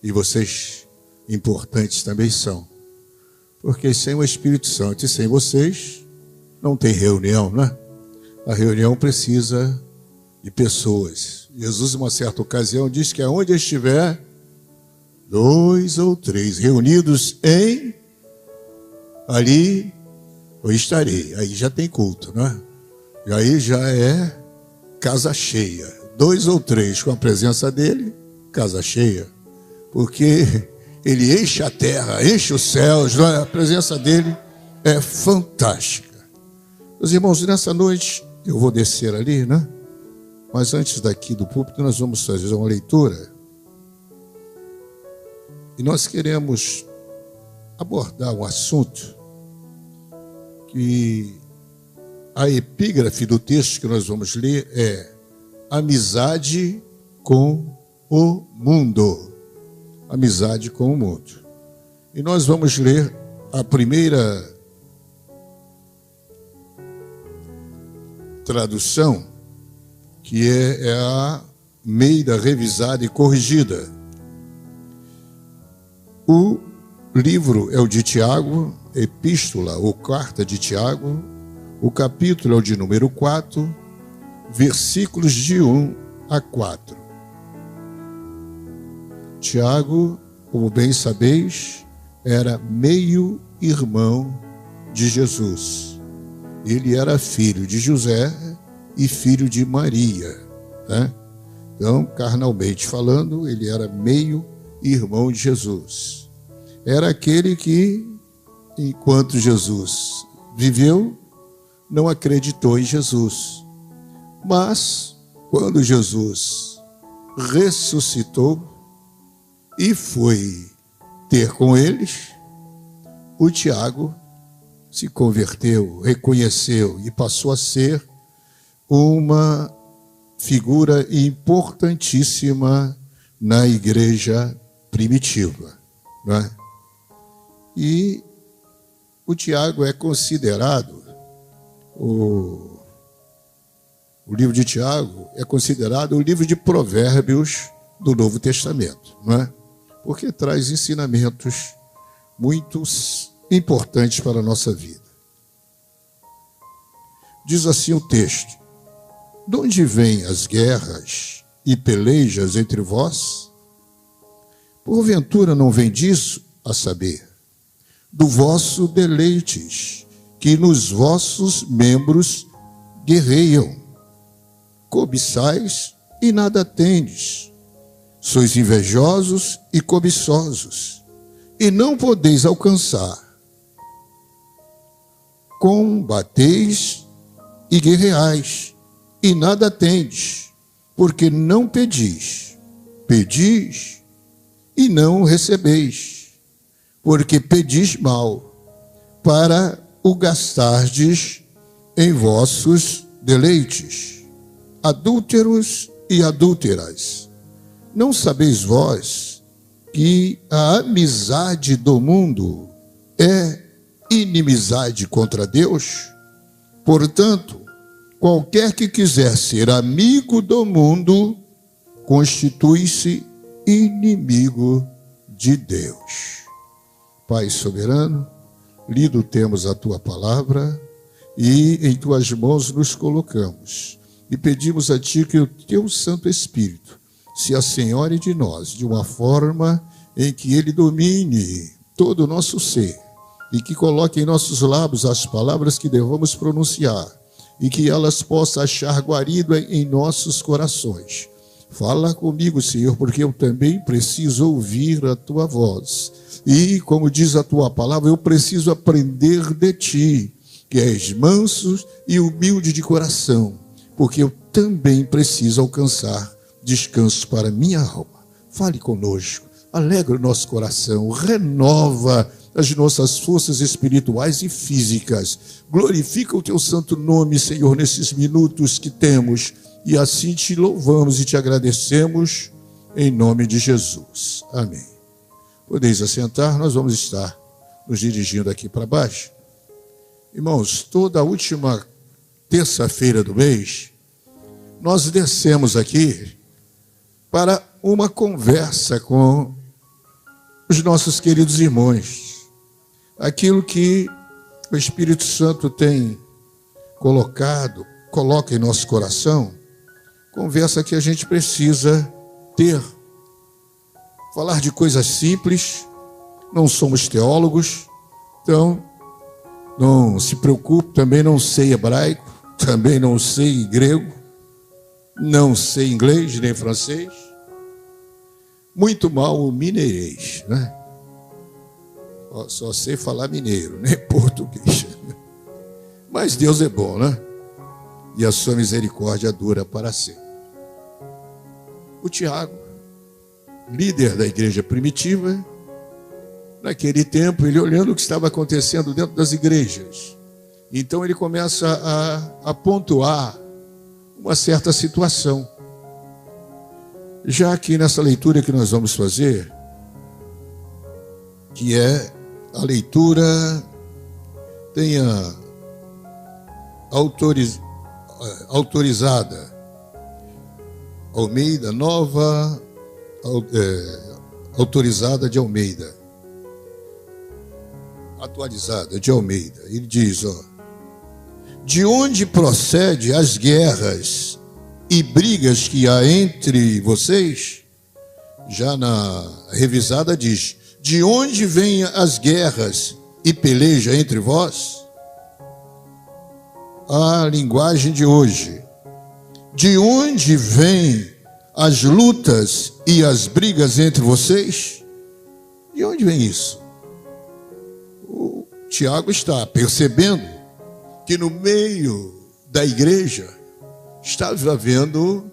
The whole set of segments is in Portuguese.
E vocês importantes também são. Porque sem o Espírito Santo e sem vocês, não tem reunião, né? A reunião precisa de pessoas. Jesus, em uma certa ocasião, diz que aonde estiver 2 ou 3 reunidos ali eu estarei. Aí já tem culto, né? E aí já é casa cheia. 2 ou 3 com a presença dele, casa cheia. Porque ele enche a terra, enche os céus, né? A presença dele é fantástica. Meus irmãos, nessa noite eu vou descer ali, né? Mas antes daqui do púlpito nós vamos fazer uma leitura. E nós queremos abordar um assunto que a epígrafe do texto que nós vamos ler é amizade com o mundo. Amizade com o mundo. E nós vamos ler a primeira tradução, que é a Meida revisada e corrigida. O livro é o de Tiago, epístola ou carta de Tiago, o capítulo é o de número 4, versículos de 1 a 4. Tiago, como bem sabeis, era meio-irmão de Jesus. Ele era filho de José e filho de Maria, né? Então, carnalmente falando, ele era meio-irmão de Jesus. Era aquele que, enquanto Jesus viveu, não acreditou em Jesus. Mas, quando Jesus ressuscitou e foi ter com eles, o Tiago se converteu, reconheceu e passou a ser uma figura importantíssima na igreja primitiva, não é? E o Tiago é considerado, o livro de Tiago é considerado o livro de provérbios do Novo Testamento, não é? Porque traz ensinamentos muito importantes para a nossa vida. Diz assim o texto: de onde vêm as guerras e pelejas entre vós? Porventura não vem disso, a saber, do vosso deleites, que nos vossos membros guerreiam. Cobiçais e nada tendes. Sois invejosos e cobiçosos, e não podeis alcançar. Combateis e guerreais, e nada tendes, porque não pedis. Pedis e não recebeis, porque pedis mal, para o gastardes em vossos deleites. Adúlteros e adúlteras, não sabeis vós que a amizade do mundo é inimizade contra Deus? Portanto, qualquer que quiser ser amigo do mundo, constitui-se inimigo de Deus. Pai soberano, lido temos a tua palavra e em tuas mãos nos colocamos. E pedimos a ti que o teu Santo Espírito se assenhore de nós de uma forma em que ele domine todo o nosso ser e que coloque em nossos lábios as palavras que devamos pronunciar e que elas possam achar guarida em nossos corações. Fala comigo, Senhor, porque eu também preciso ouvir a tua voz. E, como diz a tua palavra, eu preciso aprender de ti, que és manso e humilde de coração, porque eu também preciso alcançar descanso para minha alma. Fale conosco, alegra o nosso coração, renova as nossas forças espirituais e físicas. Glorifica o teu santo nome, Senhor, nesses minutos que temos, e assim te louvamos e te agradecemos em nome de Jesus. Amém. Podeis assentar, nós vamos estar nos dirigindo aqui para baixo. Irmãos, toda a última terça-feira do mês, nós descemos aqui para uma conversa com os nossos queridos irmãos. Aquilo que o Espírito Santo tem coloca em nosso coração, conversa que a gente precisa ter. Falar de coisas simples, não somos teólogos, então não se preocupe, também não sei hebraico, também não sei grego, não sei inglês nem francês, muito mal o mineirês, né? Só sei falar mineiro, nem português. Mas Deus é bom, né? E a sua misericórdia dura para sempre. O Tiago, líder da igreja primitiva, naquele tempo, ele olhando o que estava acontecendo dentro das igrejas, então ele começa a pontuar uma certa situação. Já que nessa leitura que nós vamos fazer, que é a leitura, tenha autorizada, Almeida, nova, autorizada de Almeida, atualizada de Almeida. Ele diz, de onde procede as guerras e brigas que há entre vocês? Já na revisada diz, de onde vêm as guerras e peleja entre vós? A linguagem de hoje, de onde vêm as lutas e as brigas entre vocês? De onde vem isso? O Tiago está percebendo que no meio da igreja está havendo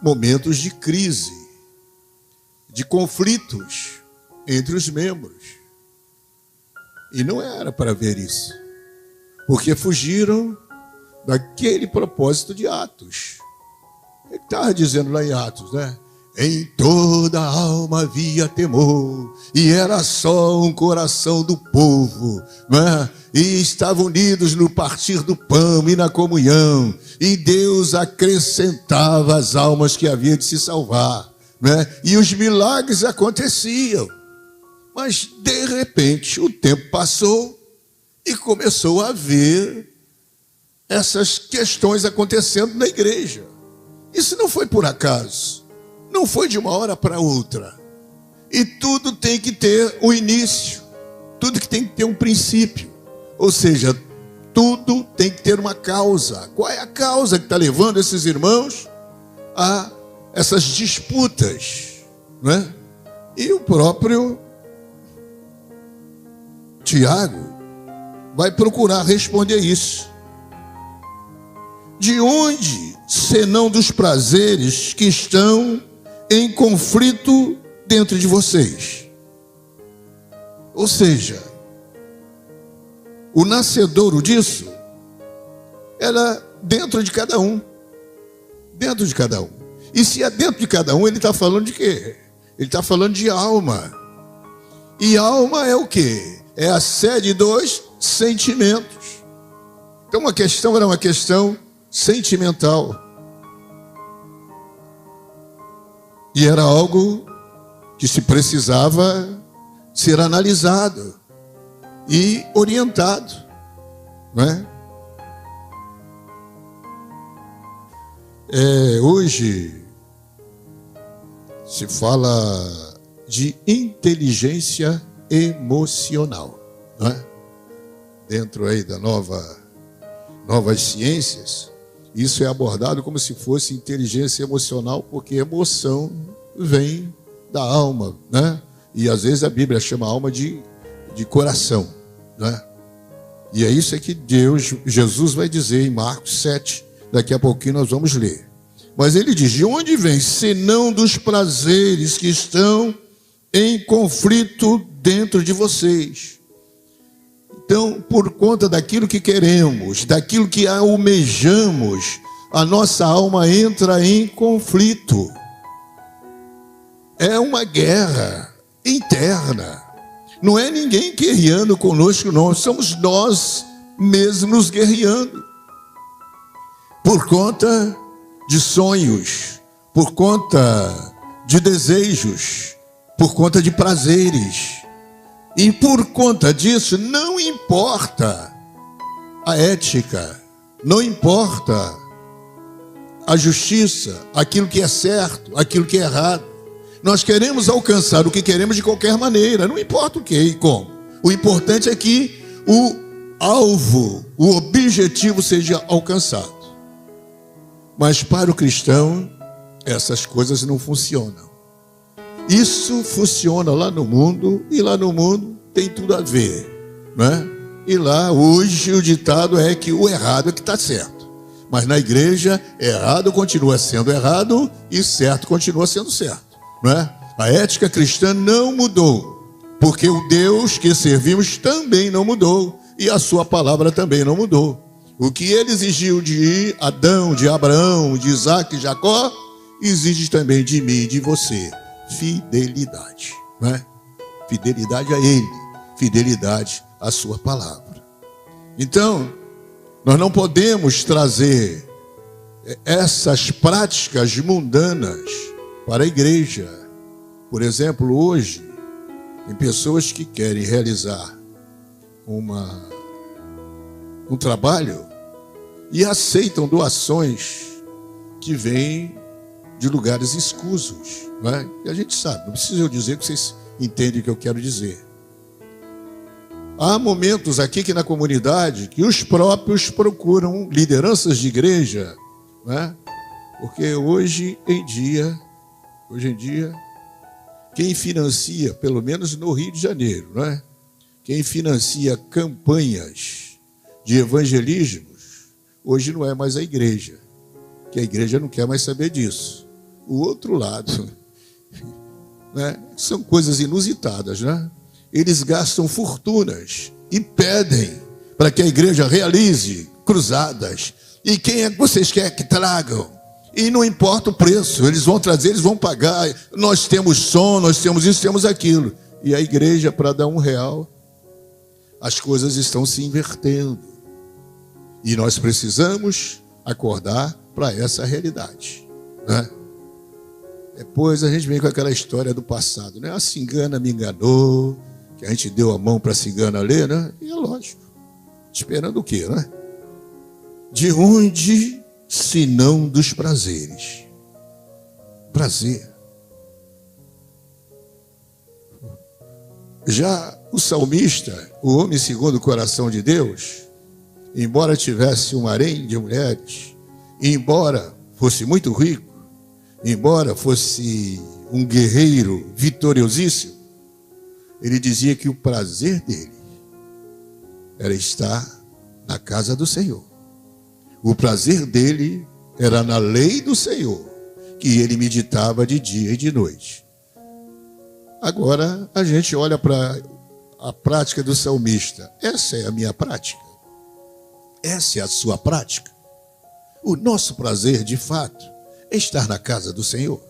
momentos de crise, de conflitos entre os membros. E não era para ver isso, porque fugiram daquele propósito de Atos. Ele estava dizendo lá em Atos, né? Em toda a alma havia temor, e era só um coração do povo, né? E estavam unidos no partir do pão e na comunhão, e Deus acrescentava as almas que havia de se salvar, né? E os milagres aconteciam. Mas de repente o tempo passou e começou a haver essas questões acontecendo na igreja. Isso não foi por acaso, não foi de uma hora para outra. E tudo tem que ter um início, tudo que tem que ter um princípio. Ou seja, tudo tem que ter uma causa. Qual é a causa que está levando esses irmãos a essas disputas, não é? E o próprio Tiago vai procurar responder isso. De onde, senão dos prazeres que estão em conflito dentro de vocês? Ou seja, o nascedouro disso era dentro de cada um. Dentro de cada um. E se é dentro de cada um, ele está falando de quê? Ele está falando de alma. E alma é o quê? É a sede dos sentimentos. Então a questão era uma questão sentimental. E era algo que se precisava ser analisado e orientado, não é? Hoje se fala de inteligência emocional, não é? Dentro aí da novas ciências, isso é abordado como se fosse inteligência emocional, porque emoção vem da alma, né? E às vezes a Bíblia chama a alma de coração, né? E é isso que Jesus vai dizer em Marcos 7, daqui a pouquinho nós vamos ler. Mas ele diz, de onde vem, senão dos prazeres que estão em conflito dentro de vocês? Então, por conta daquilo que queremos, daquilo que almejamos, a nossa alma entra em conflito. É uma guerra interna. Não é ninguém guerreando conosco, não. Somos nós mesmos guerreando. Por conta de sonhos, por conta de desejos, por conta de prazeres. E por conta disso, não importa a ética, não importa a justiça, aquilo que é certo, aquilo que é errado. Nós queremos alcançar o que queremos de qualquer maneira, não importa o que e como. O importante é que o alvo, o objetivo seja alcançado. Mas para o cristão, essas coisas não funcionam. Isso funciona lá no mundo, e lá no mundo tem tudo a ver, né? E lá hoje o ditado é que o errado é que está certo. Mas na igreja, errado continua sendo errado e certo continua sendo certo, né? A ética cristã não mudou, porque o Deus que servimos também não mudou, e a sua palavra também não mudou. O que ele exigiu de Adão, de Abraão, de Isaac e Jacó, exige também de mim e de você. Fidelidade, né? Fidelidade a ele, fidelidade à sua palavra. Então, nós não podemos trazer essas práticas mundanas para a igreja. Por exemplo, hoje, tem pessoas que querem realizar um trabalho e aceitam doações que vêm de lugares escusos, né? E a gente sabe, não precisa eu dizer que vocês entendem o que eu quero dizer. Há momentos aqui que na comunidade que os próprios procuram lideranças de igreja, né? Porque hoje em dia, quem financia, pelo menos no Rio de Janeiro, né? Quem financia campanhas de evangelismos, hoje não é mais a igreja, que a igreja não quer mais saber disso. O outro lado, né? São coisas inusitadas, né? Eles gastam fortunas e pedem para que a igreja realize cruzadas. E quem é que vocês querem que tragam? E não importa o preço, eles vão trazer, eles vão pagar. Nós temos som, nós temos isso, temos aquilo. E a igreja, para dar R$1, as coisas estão se invertendo. E nós precisamos acordar para essa realidade, né? Depois a gente vem com aquela história do passado, né? A cigana me enganou, que a gente deu a mão para a cigana ler, né? E é lógico, esperando o quê, né? De onde, se não dos prazeres? Prazer. Já o salmista, o homem segundo o coração de Deus, embora tivesse um harém de mulheres, embora fosse muito rico, embora fosse um guerreiro vitoriosíssimo, ele dizia que o prazer dele era estar na casa do Senhor. O prazer dele era na lei do Senhor, que ele meditava de dia e de noite. Agora a gente olha para a prática do salmista. Essa é a minha prática? Essa é a sua prática? O nosso prazer, de fato, é estar na casa do Senhor.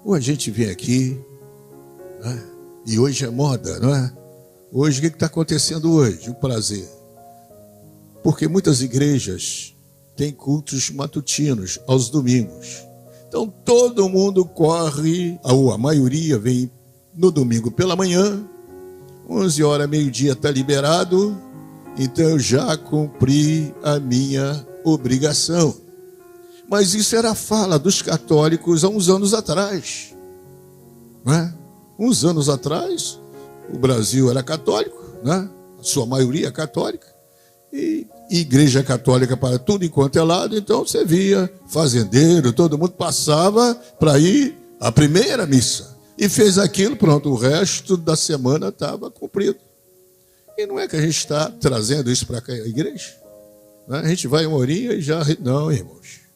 Ou a gente vem aqui, né? E hoje é moda, não é? Hoje, o que está acontecendo hoje? O prazer. Porque muitas igrejas têm cultos matutinos aos domingos. Então todo mundo corre, ou a maioria vem no domingo pela manhã, 11 horas, meio-dia está liberado, então eu já cumpri a minha obrigação. Mas isso era a fala dos católicos há uns anos atrás, né? Uns anos atrás, o Brasil era católico, né? A sua maioria católica, e igreja católica para tudo enquanto é lado. Então você via fazendeiro, todo mundo passava para ir à primeira missa, e fez aquilo, pronto, o resto da semana estava cumprido. E não é que a gente está trazendo isso para a igreja, né? A gente vai uma horinha e já... Não, irmãos.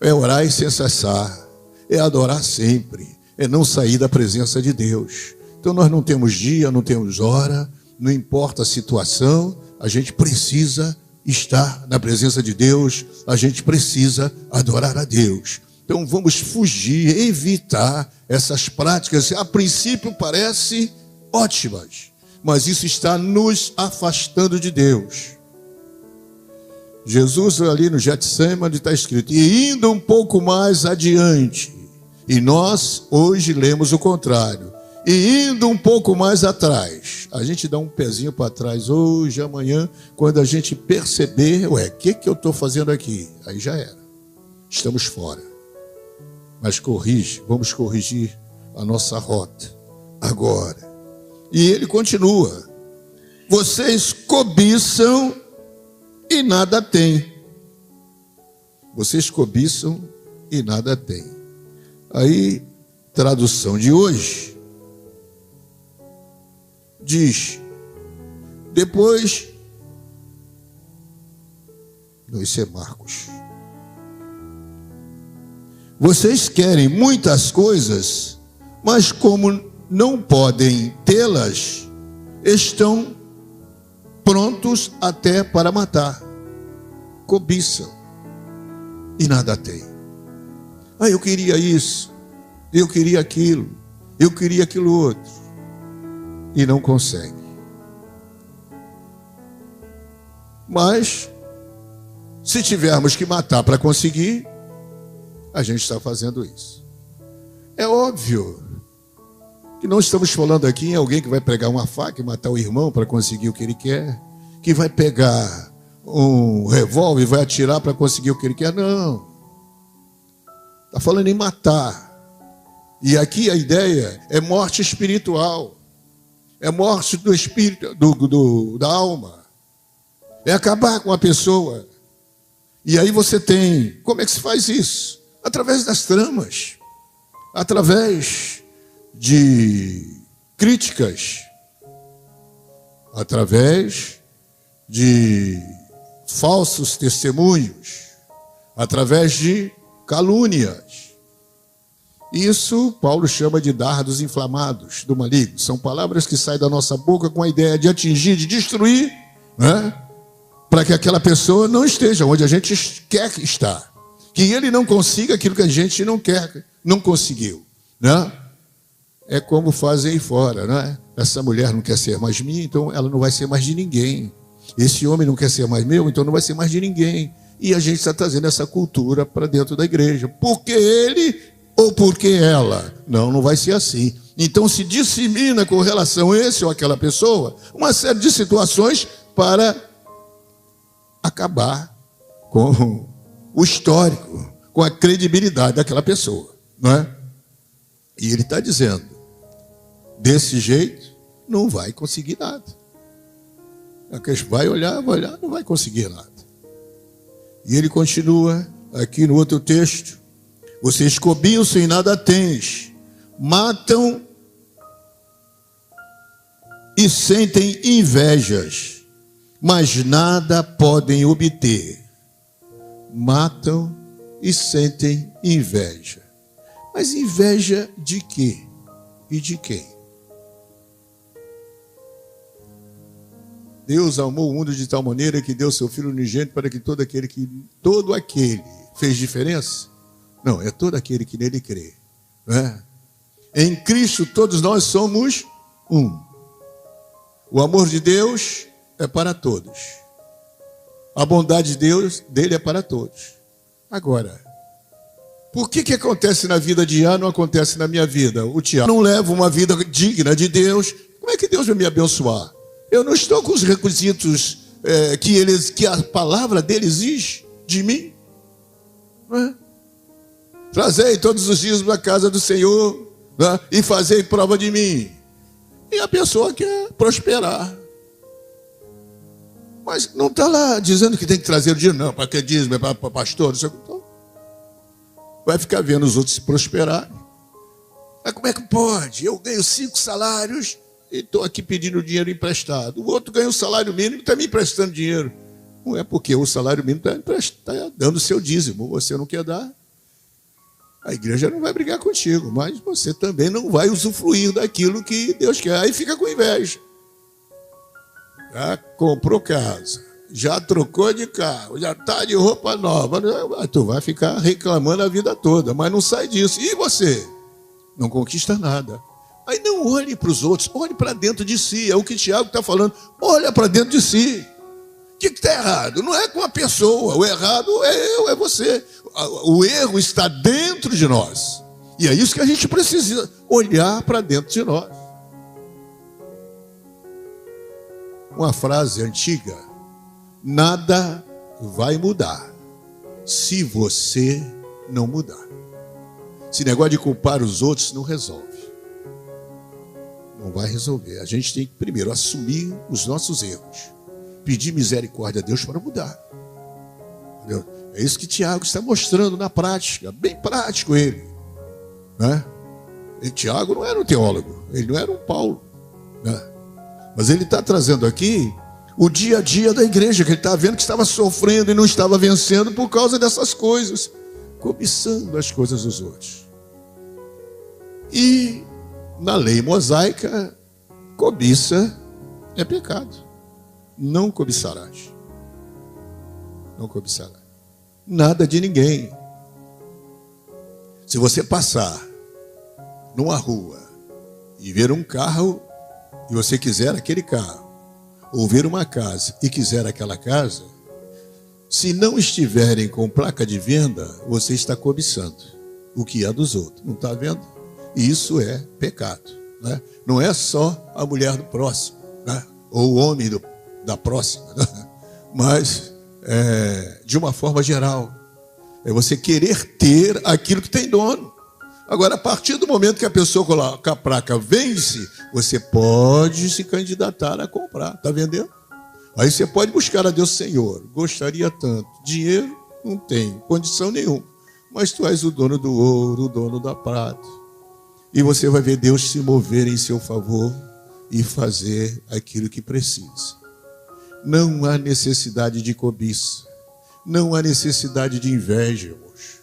É orar e sem cessar, é adorar sempre, é não sair da presença de Deus. Então nós não temos dia, não temos hora, não importa a situação, a gente precisa estar na presença de Deus, a gente precisa adorar a Deus. Então vamos fugir, evitar essas práticas, a princípio parecem ótimas, mas isso está nos afastando de Deus. Jesus ali no Getsemane está escrito: e indo um pouco mais adiante, E nós hoje lemos o contrário. E indo um pouco mais atrás, a gente dá um pezinho para trás hoje, amanhã, quando a gente perceber, o que eu estou fazendo aqui? Aí já era. Estamos fora. Mas vamos corrigir a nossa rota agora. E ele continua. Vocês cobiçam e nada têm. Vocês cobiçam e nada têm. Aí, tradução de hoje, diz, depois, não, isso é Marcos. Vocês querem muitas coisas, mas como não podem tê-las, estão prontos até para matar. Cobiçam e nada têm. Eu queria isso, eu queria aquilo, eu queria aquilo outro. E não consegue. Mas, se tivermos que matar para conseguir, a gente está fazendo isso. É óbvio que não estamos falando aqui em alguém que vai pegar uma faca e matar o irmão para conseguir o que ele quer, que vai pegar um revólver e vai atirar para conseguir o que ele quer. Não. Está falando em matar. E aqui a ideia é morte espiritual. É morte do espírito, da alma. É acabar com a pessoa. E aí você tem... Como é que se faz isso? Através das tramas. Através de críticas. Através de falsos testemunhos. Através de calúnias. Isso Paulo chama de dardos inflamados do maligno. São palavras que saem da nossa boca com a ideia de atingir, de destruir, né? Para que aquela pessoa não esteja onde a gente quer estar. Que ele não consiga aquilo que a gente não quer, não conseguiu, né? É como fazem aí fora, né? Essa mulher não quer ser mais minha, então ela não vai ser mais de ninguém. Esse homem não quer ser mais meu, então não vai ser mais de ninguém. E a gente está trazendo essa cultura para dentro da igreja. Porque ele... ou porque ela. Não vai ser assim. Então se dissemina com relação a esse ou aquela pessoa uma série de situações para acabar com o histórico, com a credibilidade daquela pessoa, não é? E ele está dizendo, desse jeito não vai conseguir nada. Vai olhar, não vai conseguir nada. E ele continua aqui no outro texto. Vocês cobiçam e nada tens, matam e sentem invejas, mas nada podem obter. Matam e sentem inveja. Mas inveja de quê? E de quem? Deus amou o mundo de tal maneira que deu seu Filho unigênito para que todo aquele fez diferença? Não, é todo aquele que nele crê. Né? Em Cristo todos nós somos um. O amor de Deus é para todos. A bondade de Deus, dele é para todos. Agora, por que acontece na vida de Ian não acontece na minha vida? O Tiago não leva uma vida digna de Deus. Como é que Deus vai me abençoar? Eu não estou com os requisitos que a palavra dele exige de mim. Não é? Trazei todos os dias para a casa do Senhor, né? E fazei prova de mim. E a pessoa quer prosperar. Mas não está lá dizendo que tem que trazer o dinheiro, não, para que dízimo, é para pastor, não sei o que. Então, vai ficar vendo os outros se prosperarem. Mas como é que pode? Eu ganho 5 salários e estou aqui pedindo dinheiro emprestado. O outro ganha um salário mínimo e está me emprestando dinheiro. Não é porque o salário mínimo está dando o seu dízimo, você não quer dar. A igreja não vai brigar contigo, mas você também não vai usufruir daquilo que Deus quer. Aí fica com inveja. Já comprou casa, já trocou de carro, já está de roupa nova. Tu vai ficar reclamando a vida toda, mas não sai disso. E você? Não conquista nada. Aí não olhe para os outros, olhe para dentro de si. É o que Tiago está falando. Olha para dentro de si. O que está errado? Não é com a pessoa. O errado é eu, é você. O erro está dentro de nós. E é isso que a gente precisa olhar para dentro de nós. Uma frase antiga: nada vai mudar se você não mudar. Esse negócio de culpar os outros não resolve. Não vai resolver. A gente tem que primeiro assumir os nossos erros, pedir misericórdia a Deus para mudar. Entendeu? É isso que Tiago está mostrando na prática, bem prático ele, né? E Tiago não era um teólogo, ele não era um Paulo, né? Mas ele está trazendo aqui o dia a dia da igreja, que ele está vendo que estava sofrendo e não estava vencendo por causa dessas coisas, cobiçando as coisas dos outros. E na lei mosaica, cobiça é pecado. Não cobiçarás. Não cobiçarás nada de ninguém. Se você passar numa rua e ver um carro e você quiser aquele carro, ou ver uma casa e quiser aquela casa, se não estiverem com placa de venda, você está cobiçando o que é dos outros. Não está vendo? E isso é pecado, né? Não é só a mulher do próximo, né? Ou o homem da próxima, né? Mas de uma forma geral, é você querer ter aquilo que tem dono. Agora, a partir do momento que a pessoa coloca a placa vence, você pode se candidatar a comprar. Está vendendo? Aí você pode buscar a Deus: Senhor, gostaria tanto. Dinheiro não tem condição nenhuma, mas tu és o dono do ouro, o dono da prata. E você vai ver Deus se mover em seu favor e fazer aquilo que precisa. Não há necessidade de cobiça. Não há necessidade de inveja, irmãos.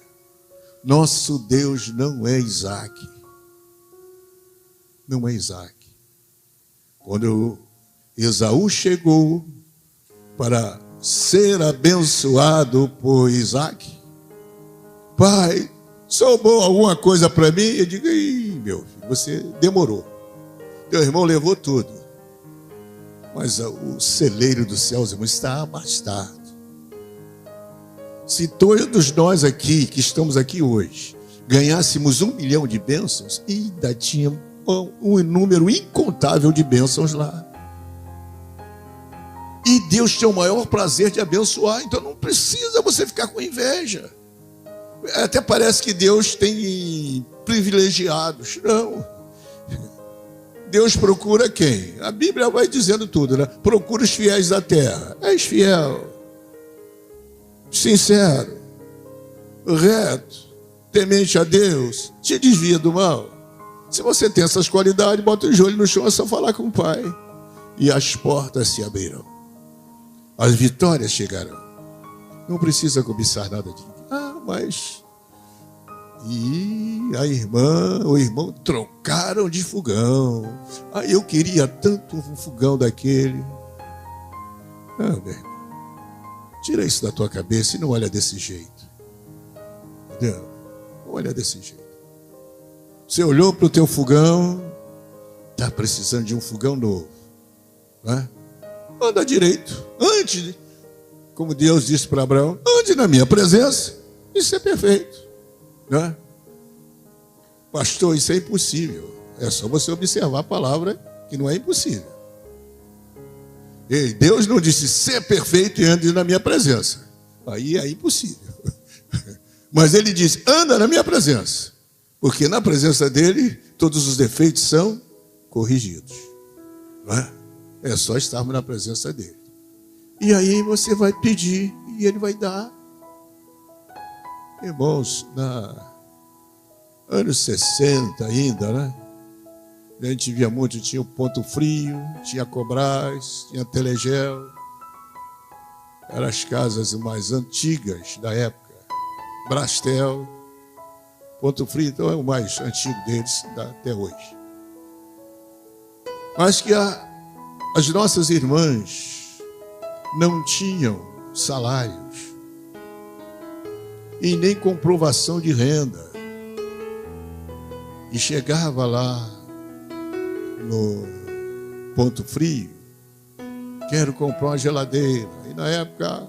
Nosso Deus não é Isaac. Não é Isaac. Quando Esaú chegou para ser abençoado por Isaac: pai, sobrou alguma coisa para mim? Eu digo: ih, meu filho, você demorou. Teu irmão levou tudo. Mas o celeiro dos céus, irmão, está abastado. Se todos nós aqui, que estamos aqui hoje, ganhássemos 1 milhão de bênçãos, ainda tinha um número incontável de bênçãos lá. E Deus tem o maior prazer de abençoar, então não precisa você ficar com inveja. Até parece que Deus tem privilegiados. Não. Deus procura quem? A Bíblia vai dizendo tudo, né? Procura os fiéis da terra. És fiel, sincero, reto, temente a Deus, te desvia do mal. Se você tem essas qualidades, bota o joelho no chão, é só falar com o Pai, e as portas se abrirão, as vitórias chegarão. Não precisa cobiçar nada de ninguém. Mas e a irmã, o irmão trocaram de fogão. Eu queria tanto um fogão daquele. Meu irmão, tira isso da tua cabeça e não olha desse jeito. Entendeu? Não olha desse jeito. Você olhou para o teu fogão, está precisando de um fogão novo, né? Anda direito. Ande, como Deus disse para Abraão, ande na minha presença. Isso é perfeito, né? Pastor, isso é impossível. É só você observar a palavra, que não é impossível. E Deus não disse: ser perfeito e ande na minha presença. Aí é impossível. Mas ele disse: anda na minha presença, porque na presença dele todos os defeitos são corrigidos, não é? É só estarmos na presença dele. E aí você vai pedir e ele vai dar. Irmãos, anos 60 ainda, né? A gente via muito, tinha o Ponto Frio, tinha Cobras, tinha Telegel. Eram as casas mais antigas da época. Brastel. Ponto Frio, então, é o mais antigo deles até hoje. Mas que as nossas irmãs não tinham salários e nem comprovação de renda. E chegava lá no Ponto Frio: quero comprar uma geladeira. E na época,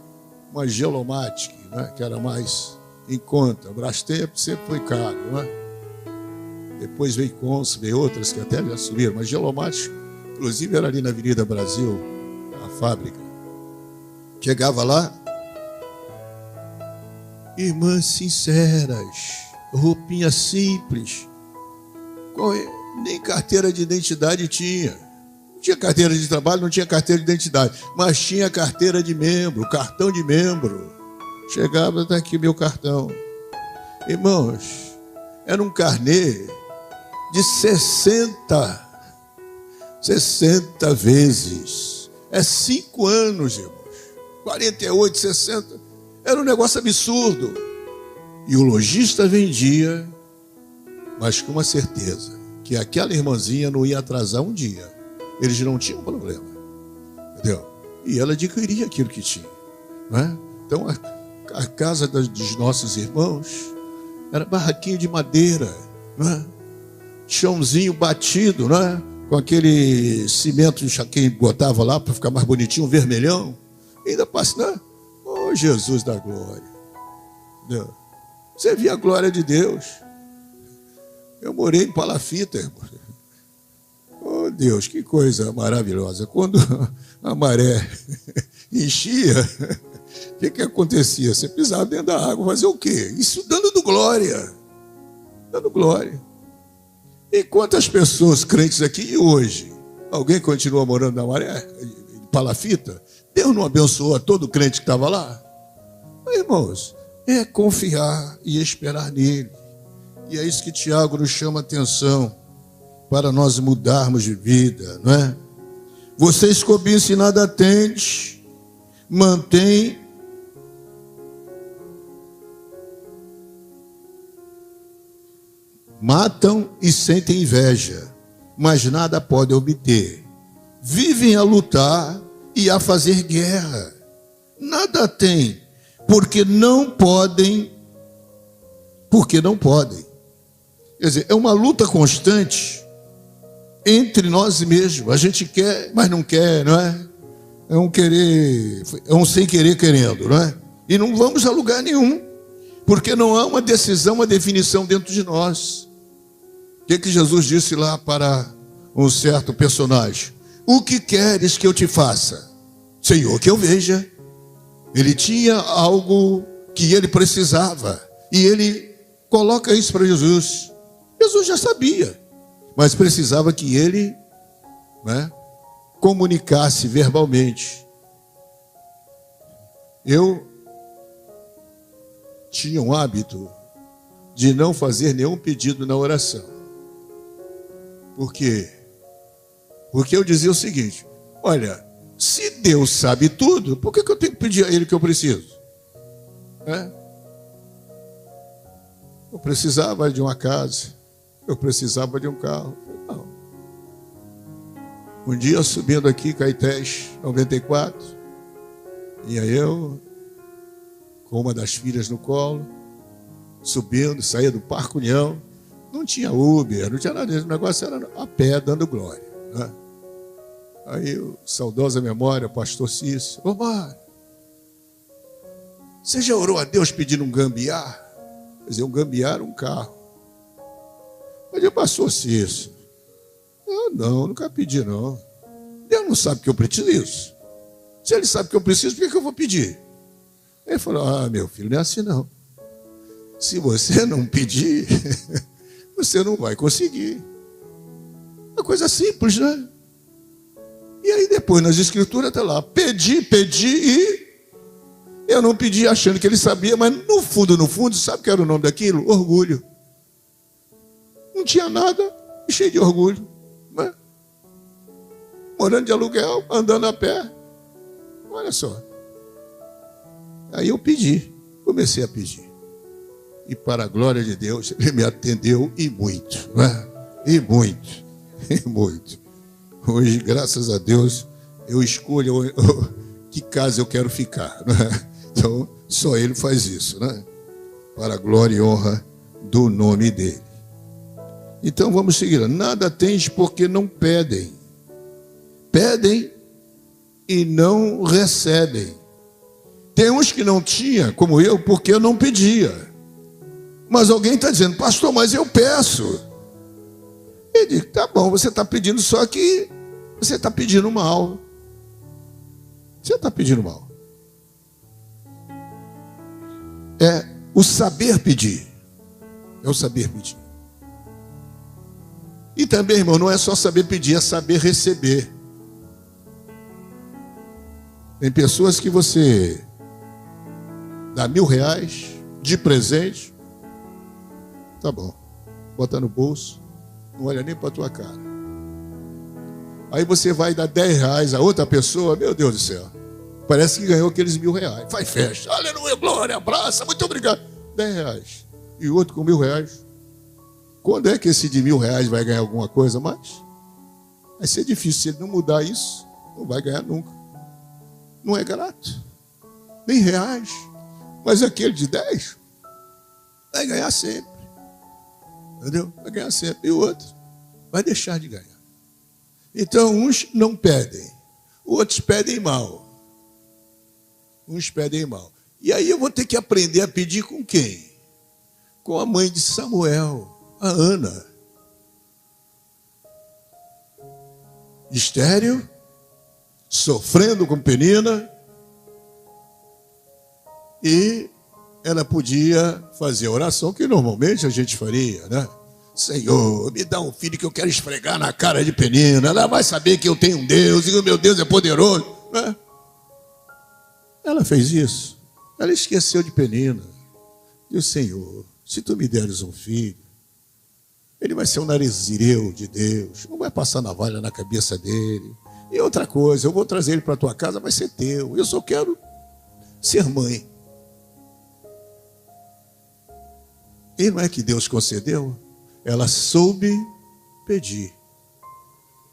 uma Gelomatic, né, que era mais em conta. Brastemp sempre foi caro, né? depois veio Consul, veio outras que até já subiram, mas Gelomax, inclusive era ali na Avenida Brasil, a fábrica. Chegava lá, irmãs sinceras, roupinha simples, nem carteira de identidade tinha. Não tinha carteira de trabalho, não tinha carteira de identidade, mas tinha carteira de membro, cartão de membro. Chegava, está aqui meu cartão. Irmãos, era um carnê de 60 vezes. É 5 anos, irmãos. 48, 60. Era um negócio absurdo. E o lojista vendia, mas com uma certeza, que aquela irmãzinha não ia atrasar um dia. Eles não tinham problema. Entendeu? E ela adquiria aquilo que tinha. Não é? Então, a casa dos nossos irmãos era barraquinho de madeira, não é? Chãozinho batido, não é? Com aquele cimento que botava lá para ficar mais bonitinho, um vermelhão. E ainda passa, não é? Oh, Jesus da glória. Entendeu? Você via a glória de Deus. Eu morei em Palafita, irmão. Oh, Deus, que coisa maravilhosa. Quando a maré enchia, o que acontecia? Você pisava dentro da água, fazer o quê? Isso dando glória. Dando glória. E quantas pessoas crentes aqui e hoje? Alguém continua morando na maré, em Palafita? Deus não abençoou a todo crente que estava lá? Mas, irmãos, é confiar e esperar nele. E é isso que Tiago nos chama a atenção, para nós mudarmos de vida, não é? Vocês cobiçam e nada tendes, mantém matam e sentem inveja, mas nada podem obter. Vivem a lutar e a fazer guerra. Nada têm, porque não podem. Quer dizer, é uma luta constante entre nós mesmos. A gente quer, mas não quer, não é? É um querer, é um sem querer querendo, não é? E não vamos a lugar nenhum, porque não há uma decisão, uma definição dentro de nós. O que Jesus disse lá para um certo personagem? O que queres que eu te faça? Senhor, que eu veja. Ele tinha algo que ele precisava, e ele coloca isso para Jesus. Jesus já sabia, mas precisava que ele, né, comunicasse verbalmente. Eu tinha um hábito de não fazer nenhum pedido na oração. Por quê? Porque eu dizia o seguinte: olha, se Deus sabe tudo, por que eu tenho que pedir a Ele que eu preciso? Eu precisava de uma casa, eu precisava de um carro. Não. Um dia subindo aqui, Caetés 94, ia eu, com uma das filhas no colo, subindo, saía do Parque União. Não tinha Uber, não tinha nada disso. O negócio era a pé, dando glória, né? Aí, saudosa memória, pastor Cício: ô Mário, você já orou a Deus pedindo um gambiar? Quer dizer, um gambiar, um carro. Mas eu, pastor Cício, eu não, nunca pedi não. Deus não sabe que eu preciso. Se ele sabe que eu preciso, por que eu vou pedir? Ele falou: ah, meu filho, não é assim não. Se você não pedir, você não vai conseguir. Uma coisa simples, né? E aí depois nas escrituras está lá: pedi e eu não pedi achando que ele sabia, mas no fundo, sabe o que era o nome daquilo? Orgulho. Não tinha nada, cheio de orgulho, né? Morando de aluguel, andando a pé. Olha só. Aí eu pedi, comecei a pedir. E para a glória de Deus, ele me atendeu e muito, né? E muito. Hoje, graças a Deus, eu escolho que casa eu quero ficar, né? Então, só ele faz isso, né? Para a glória e honra do nome dele. Então, vamos seguir. Nada tens porque não pedem. Pedem e não recebem. Tem uns que não tinham, como eu, porque eu não pedia. Mas alguém está dizendo: pastor, mas eu peço. Ele diz, tá bom, você está pedindo, só que você está pedindo mal. Você está pedindo mal. É o saber pedir. É o saber pedir. E também, irmão, não é só saber pedir, é saber receber. Tem pessoas que você dá R$1.000 de presente, tá bom, bota no bolso, não olha nem para a tua cara. Aí você vai dar R$10 a outra pessoa, meu Deus do céu, parece que ganhou aqueles R$1.000. Faz festa, aleluia, glória, abraça, muito obrigado. R$10. E o outro com R$1.000. Quando é que esse de R$1.000 vai ganhar alguma coisa mais? Vai ser difícil. Se ele não mudar isso, não vai ganhar nunca. Não é grato. Nem reais. Mas aquele de 10 vai ganhar sempre. Entendeu? Vai ganhar sempre. E o outro vai deixar de ganhar. Então, uns não pedem. Outros pedem mal. Uns pedem mal. E aí eu vou ter que aprender a pedir com quem? Com a mãe de Samuel, a Ana. Estéril, sofrendo com Penina, e ela podia fazer a oração que normalmente a gente faria, né? Senhor, me dá um filho que eu quero esfregar na cara de Penina. Ela vai saber que eu tenho um Deus e o meu Deus é poderoso, né? Ela fez isso. Ela esqueceu de Penina. E o Senhor, se tu me deres um filho, ele vai ser um narizireu de Deus, não vai passar navalha na cabeça dele. E outra coisa, eu vou trazer ele para a tua casa, vai ser teu. Eu só quero ser mãe. E não é que Deus concedeu? Ela soube pedir.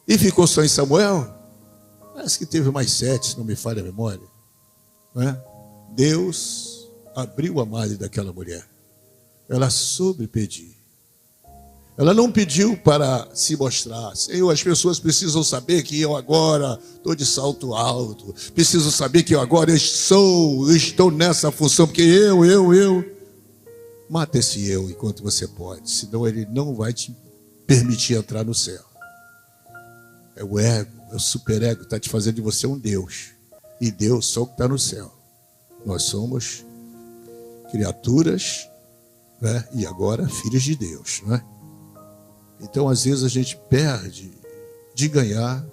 E ficou só em Samuel? Parece que teve mais 7, se não me falha a memória. Não é? Deus abriu a madre daquela mulher. Ela soube pedir. Ela não pediu para se mostrar. Senhor, as pessoas precisam saber que eu agora estou de salto alto. Precisam saber que eu agora estou nessa função, porque eu. Mata esse eu enquanto você pode, senão ele não vai te permitir entrar no céu. É o ego, é o superego que está te fazendo de você um Deus. E Deus só o que está no céu. Nós somos criaturas, né? E agora filhos de Deus, não é? Então, às vezes, a gente perde de ganhar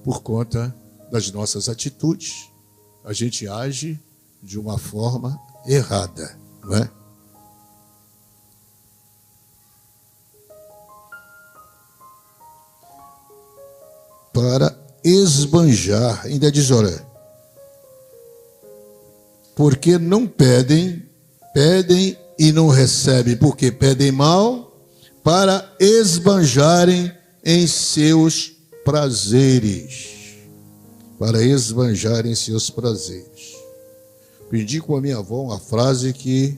por conta das nossas atitudes. A gente age de uma forma errada, não é? Para esbanjar, ainda diz, olha, porque não pedem e não recebem, porque pedem mal, para esbanjarem em seus prazeres. Para esbanjarem em seus prazeres. Aprendi com a minha avó uma frase que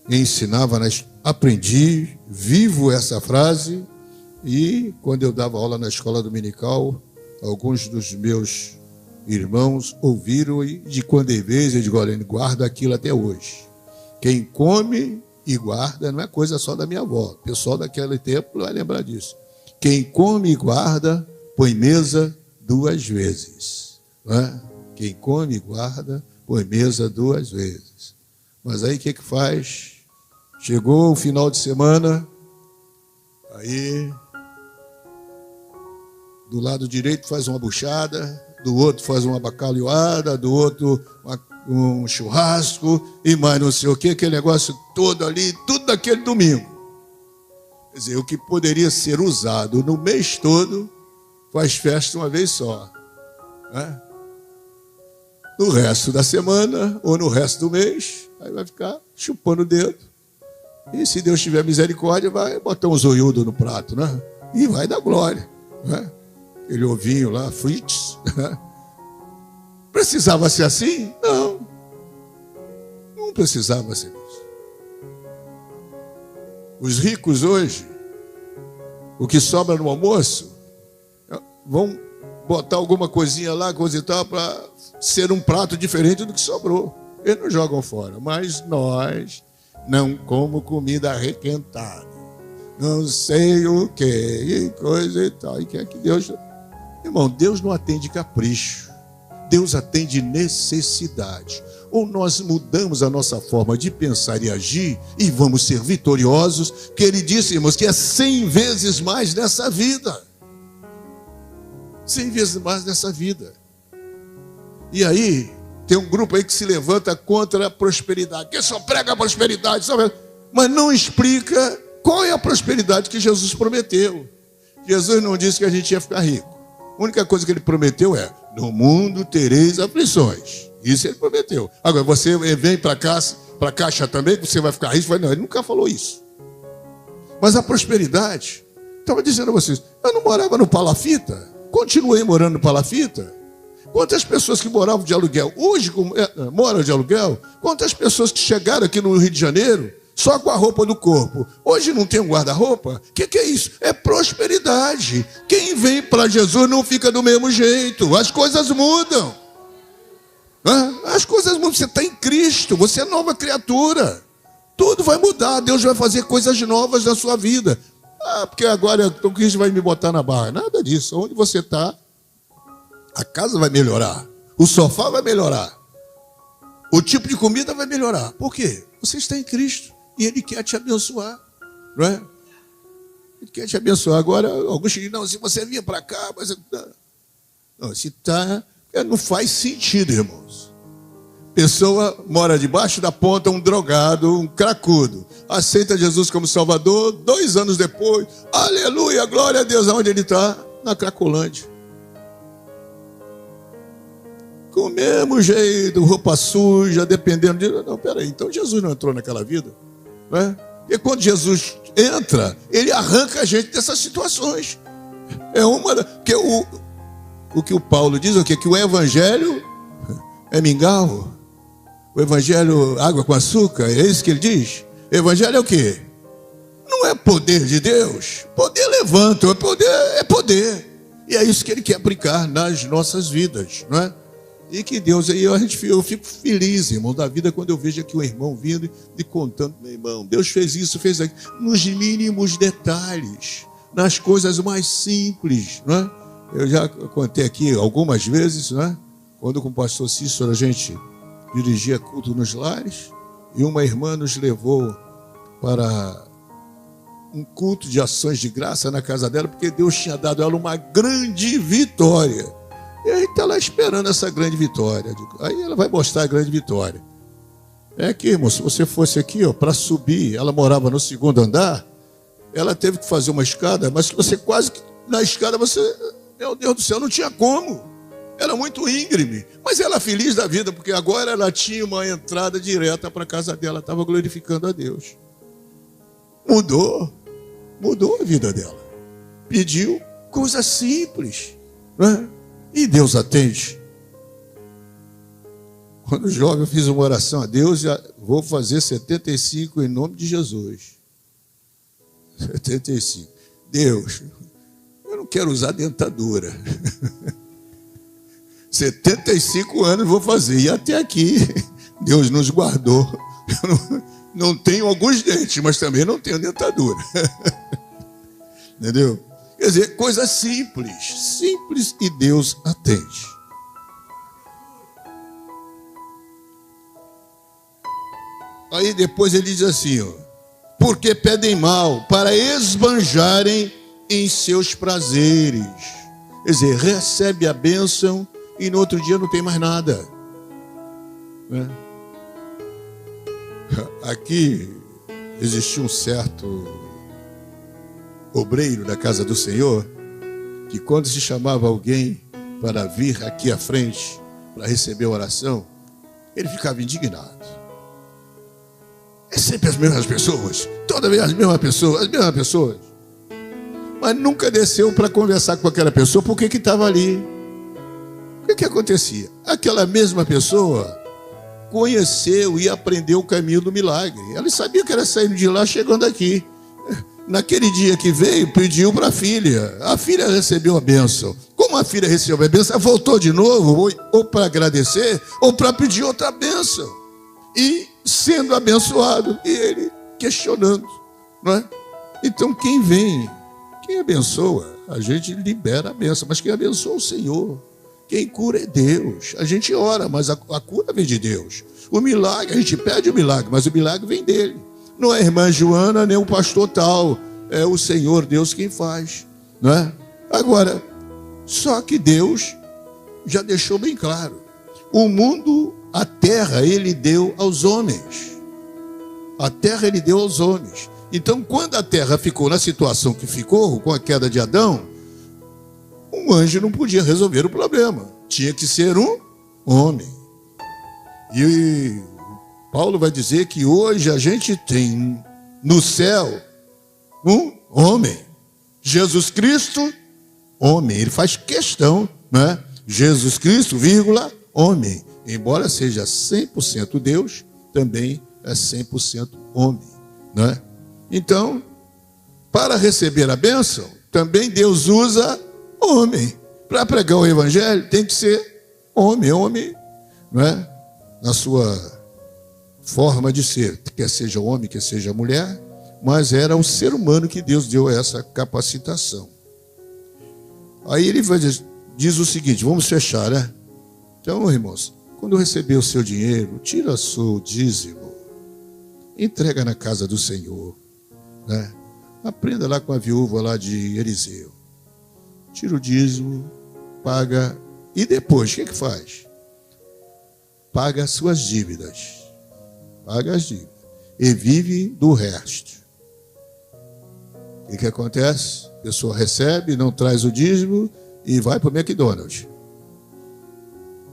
ensinava, aprendi, vivo essa frase, e quando eu dava aula na escola dominical, alguns dos meus irmãos ouviram, e de quando em vez eu digo, olha, guarda aquilo até hoje. Quem come e guarda não é coisa só da minha avó. O pessoal daquele tempo vai lembrar disso. Quem come e guarda, põe mesa 2 vezes. Não é? Quem come e guarda, põe mesa 2 vezes. Mas aí o que faz? Chegou o final de semana, aí do lado direito faz uma buchada, do outro faz uma bacalhoada, do outro um churrasco e mais não sei o que, aquele negócio todo ali, tudo daquele domingo. Quer dizer, o que poderia ser usado no mês todo, faz festa uma vez só. Né? No resto da semana, ou no resto do mês, aí vai ficar chupando o dedo. E se Deus tiver misericórdia, vai botar um zoiudo no prato, né? E vai dar glória. Né? Aquele ovinho lá, frites, né? Precisava ser assim? Não precisava ser isso. Os ricos hoje, o que sobra no almoço, vão botar alguma coisinha lá, coisa e tal, para ser um prato diferente do que sobrou. Eles não jogam fora, mas nós não comemos comida arrequentada. não sei o que, e coisa e tal. E quer que Deus... Irmão, Deus não atende capricho. Deus atende necessidade. Ou nós mudamos a nossa forma de pensar e agir e vamos ser vitoriosos, que ele disse, irmãos, que é 100 vezes mais nessa vida. 100 vezes mais nessa vida. E aí, tem um grupo aí que se levanta contra a prosperidade, que só prega a prosperidade, mas não explica qual é a prosperidade que Jesus prometeu. Jesus não disse que a gente ia ficar rico. A única coisa que ele prometeu é: no mundo tereis aflições. Isso ele prometeu. Agora, você vem para a caixa também, que você vai ficar rico. Não, ele nunca falou isso. Mas a prosperidade, estava dizendo a vocês, eu não morava no Palafita, continuei morando no Palafita. Quantas pessoas que moravam de aluguel, hoje moram de aluguel? Quantas pessoas que chegaram aqui no Rio de Janeiro só com a roupa do corpo, hoje não tem um guarda-roupa? O que é isso? É prosperidade. Quem vem para Jesus não fica do mesmo jeito, as coisas mudam. As coisas mudam, você está em Cristo, você é nova criatura. Tudo vai mudar, Deus vai fazer coisas novas na sua vida. Porque agora o Cristo vai me botar na barra. Nada disso, onde você está, a casa vai melhorar, o sofá vai melhorar, o tipo de comida vai melhorar. Por quê? Você está em Cristo e Ele quer te abençoar, não é? Ele quer te abençoar. Agora, alguns dizem, não, se você vinha para cá, mas... Não, se está... Não faz sentido, irmãos. Pessoa mora debaixo da ponta, um drogado, um cracudo, aceita Jesus como Salvador, 2 anos depois, aleluia, glória a Deus, aonde ele está? Na Cracolândia. Com o mesmo jeito, roupa suja, dependendo de... Não, peraí, então Jesus não entrou naquela vida? Não é? E quando Jesus entra, ele arranca a gente dessas situações. É uma... Porque o que o Paulo diz, o quê? Que o evangelho é mingau. O evangelho, água com açúcar, é isso que ele diz? O evangelho é o quê? Não é poder de Deus. Poder levanta, é poder. E é isso que ele quer aplicar nas nossas vidas, não é? E que Deus, aí eu fico feliz, irmão, da vida, quando eu vejo aqui um irmão vindo e contando, meu irmão, Deus fez isso, fez aquilo, nos mínimos detalhes, nas coisas mais simples, não é? Eu já contei aqui algumas vezes, né? Quando com o pastor Cícero a gente dirigia culto nos lares, e uma irmã nos levou para um culto de ações de graça na casa dela, porque Deus tinha dado a ela uma grande vitória. E a gente está lá esperando essa grande vitória. Aí ela vai mostrar a grande vitória. É aqui, irmão, se você fosse aqui, para subir, ela morava no 2º andar, ela teve que fazer uma escada, mas se você quase na escada, você... Meu Deus do céu, não tinha como. Era muito íngreme. Mas ela feliz da vida, porque agora ela tinha uma entrada direta para a casa dela. Estava glorificando a Deus. Mudou a vida dela. Pediu coisa simples, né? E Deus atende. Quando jovem eu fiz uma oração a Deus, vou fazer 75 em nome de Jesus. 75. Deus... Eu não quero usar dentadura. 75 anos vou fazer. E até aqui, Deus nos guardou. Eu não tenho alguns dentes, mas também não tenho dentadura. Entendeu? Quer dizer, coisa simples. Simples e Deus atende. Aí depois ele diz assim, ó, porque pedem mal para esbanjarem em seus prazeres. Quer dizer, recebe a bênção e no outro dia não tem mais nada. Aqui existia um certo obreiro da casa do Senhor que quando se chamava alguém para vir aqui à frente para receber a oração, ele ficava indignado. É sempre as mesmas pessoas, toda vez as mesmas pessoas. Mas nunca desceu para conversar com aquela pessoa, por que estava ali? O que acontecia? Aquela mesma pessoa conheceu e aprendeu o caminho do milagre. Ela sabia que era saindo de lá, chegando aqui. Naquele dia que veio, pediu para a filha recebeu a bênção. Como a filha recebeu a bênção, ela voltou de novo, ou para agradecer, ou para pedir outra bênção. E sendo abençoado, e ele questionando, não é? Então quem abençoa, a gente libera a bênção, mas quem abençoa é o Senhor. Quem cura é Deus. A gente ora, mas a cura vem de Deus. O milagre, a gente pede o milagre, mas o milagre vem dele. Não é a irmã Joana, nem o pastor tal. É o Senhor Deus quem faz, não é? Agora, só que Deus já deixou bem claro. O mundo, a terra, ele deu aos homens. A terra ele deu aos homens. Então, quando a terra ficou na situação que ficou, com a queda de Adão, um anjo não podia resolver o problema. Tinha que ser um homem. E Paulo vai dizer que hoje a gente tem no céu um homem. Jesus Cristo, homem. Ele faz questão, né? Jesus Cristo, vírgula, homem. Embora seja 100% Deus, também é 100% homem, né? Então, para receber a bênção, também Deus usa homem. Para pregar o evangelho, tem que ser homem, né? Na sua forma de ser, quer seja homem, quer seja mulher, mas era o ser humano que Deus deu essa capacitação. Aí ele diz o seguinte, vamos fechar, né? Então, irmãos, quando receber o seu dinheiro, tira o seu dízimo, entrega na casa do Senhor, né? Aprenda lá com a viúva lá de Eliseu. Tira o dízimo, paga, e depois, o que faz? Paga as suas dívidas. Paga as dívidas. E vive do resto. O que acontece? A pessoa recebe, não traz o dízimo e vai para o McDonald's.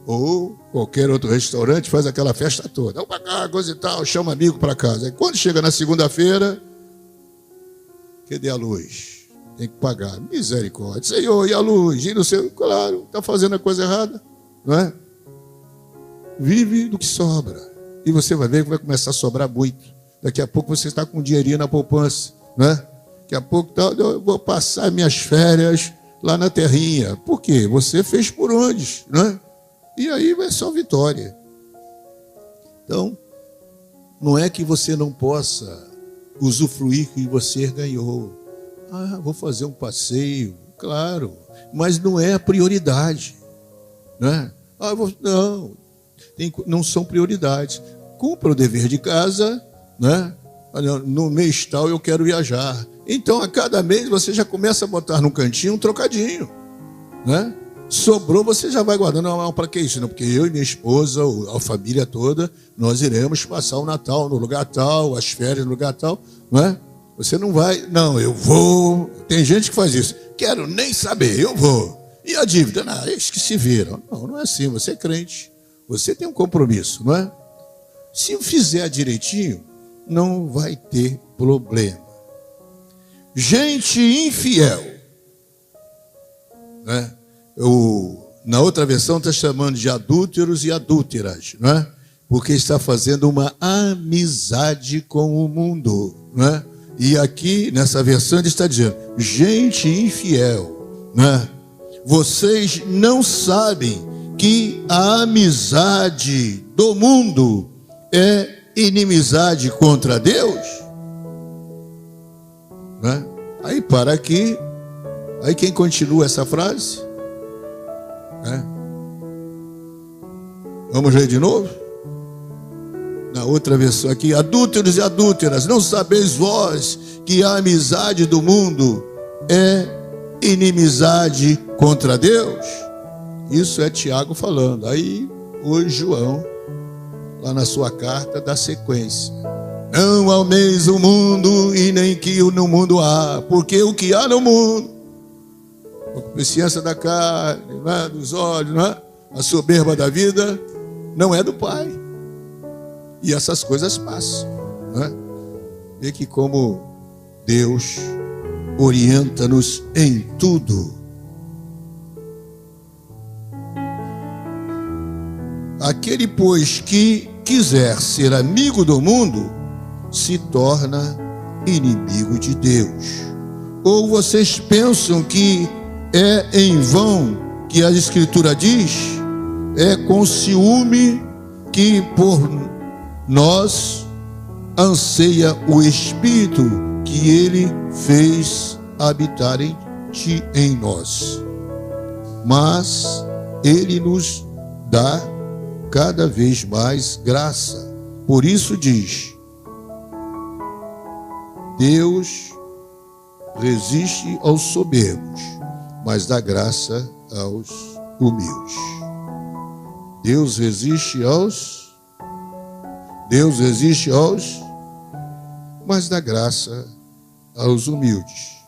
Ou qualquer outro restaurante, faz aquela festa toda. Vamos pagar, coisa e tal, chama amigo para casa. Aí quando chega na segunda-feira, cadê a luz? Tem que pagar. Misericórdia. Senhor, e a luz? E no seu... Claro, está fazendo a coisa errada. Não é? Vive do que sobra. E você vai ver que vai começar a sobrar muito. Daqui a pouco você está com um dinheirinho na poupança. Não é? Daqui a pouco eu vou passar minhas férias lá na terrinha. Por quê? Você fez por onde? Não é? E aí vai só vitória. Então, não é que você não possa usufruir que você ganhou. Ah, vou fazer um passeio, claro, mas não é a prioridade, né? Não, não são prioridades. Cumpra o dever de casa, né? No mês tal eu quero viajar. Então, a cada mês você já começa a botar no cantinho um trocadinho, né? Sobrou, você já vai guardando. Não, para que isso? Não, porque eu e minha esposa, a família toda, nós iremos passar o Natal no lugar tal, as férias no lugar tal, não é? Você não vai, não, eu vou. Tem gente que faz isso. Quero nem saber, eu vou. E a dívida? Não, eles que se viram. Não, não é assim, você é crente. Você tem um compromisso, não é? Se fizer direitinho, não vai ter problema. Gente infiel, né? Na outra versão está chamando de adúlteros e adúlteras, não é? Porque está fazendo uma amizade com o mundo, não é? E aqui, nessa versão, ele está dizendo, gente infiel, né? Vocês não sabem que a amizade do mundo é inimizade contra Deus? Né? Aí para aqui, aí quem continua essa frase? Né? Vamos ler de novo? Na outra versão aqui, adúlteros e adúlteras, não sabeis vós que a amizade do mundo é inimizade contra Deus? Isso é Tiago falando. Aí o João, lá na sua carta, dá sequência. Não ameis o mundo e nem que no mundo há, porque o que há no mundo, a concupiscência da carne, não é? Dos olhos, não é? A soberba da vida, não é do Pai. E essas coisas passam, né? Vê que como Deus orienta-nos em tudo. Aquele, pois, que quiser ser amigo do mundo, se torna inimigo de Deus. Ou vocês pensam que é em vão que a Escritura diz? É com ciúme que por nós anseia o Espírito que Ele fez habitar em nós. Mas Ele nos dá cada vez mais graça. Por isso diz: Deus resiste aos soberbos, mas dá graça aos humildes. Deus resiste aos, mas dá graça aos humildes.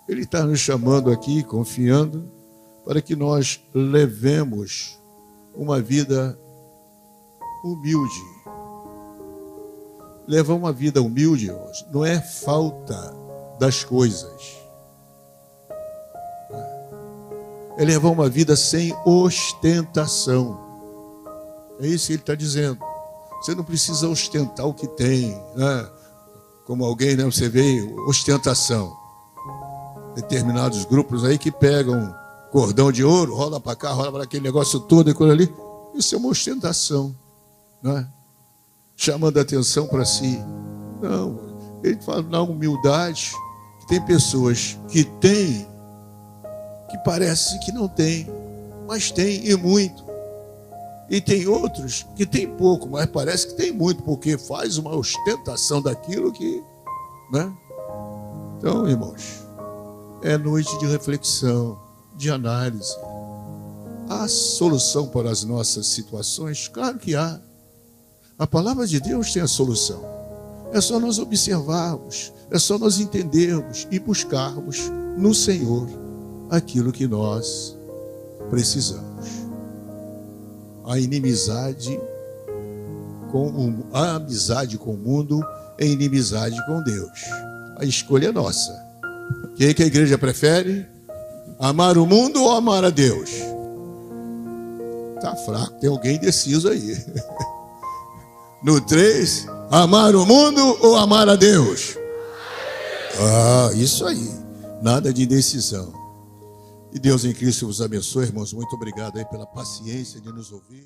Ele está nos chamando aqui, confiando, para que nós levemos uma vida humilde. Levar uma vida humilde não é falta das coisas. É levar uma vida sem ostentação. É isso que ele está dizendo. Você não precisa ostentar o que tem, né? Como alguém, né? Você vê ostentação. Determinados grupos aí que pegam cordão de ouro, rola para cá, rola para aquele negócio todo e coisa ali. Isso é uma ostentação, né? Chamando a atenção para si. Não, ele fala na humildade, que tem pessoas que têm, que parece que não tem, mas tem e muito. E tem outros que tem pouco, mas parece que tem muito, porque faz uma ostentação daquilo que, né? Então, irmãos, é noite de reflexão, de análise. Há solução para as nossas situações? Claro que há. A palavra de Deus tem a solução. É só nós observarmos, é só nós entendermos e buscarmos no Senhor aquilo que nós precisamos. A amizade com o mundo é inimizade com Deus. A escolha é nossa. O que a igreja prefere? Amar o mundo ou amar a Deus? Está fraco, tem alguém indeciso aí. No 3, amar o mundo ou amar a Deus? Isso aí, nada de indecisão. E Deus em Cristo vos abençoe, irmãos. Muito obrigado aí pela paciência de nos ouvir.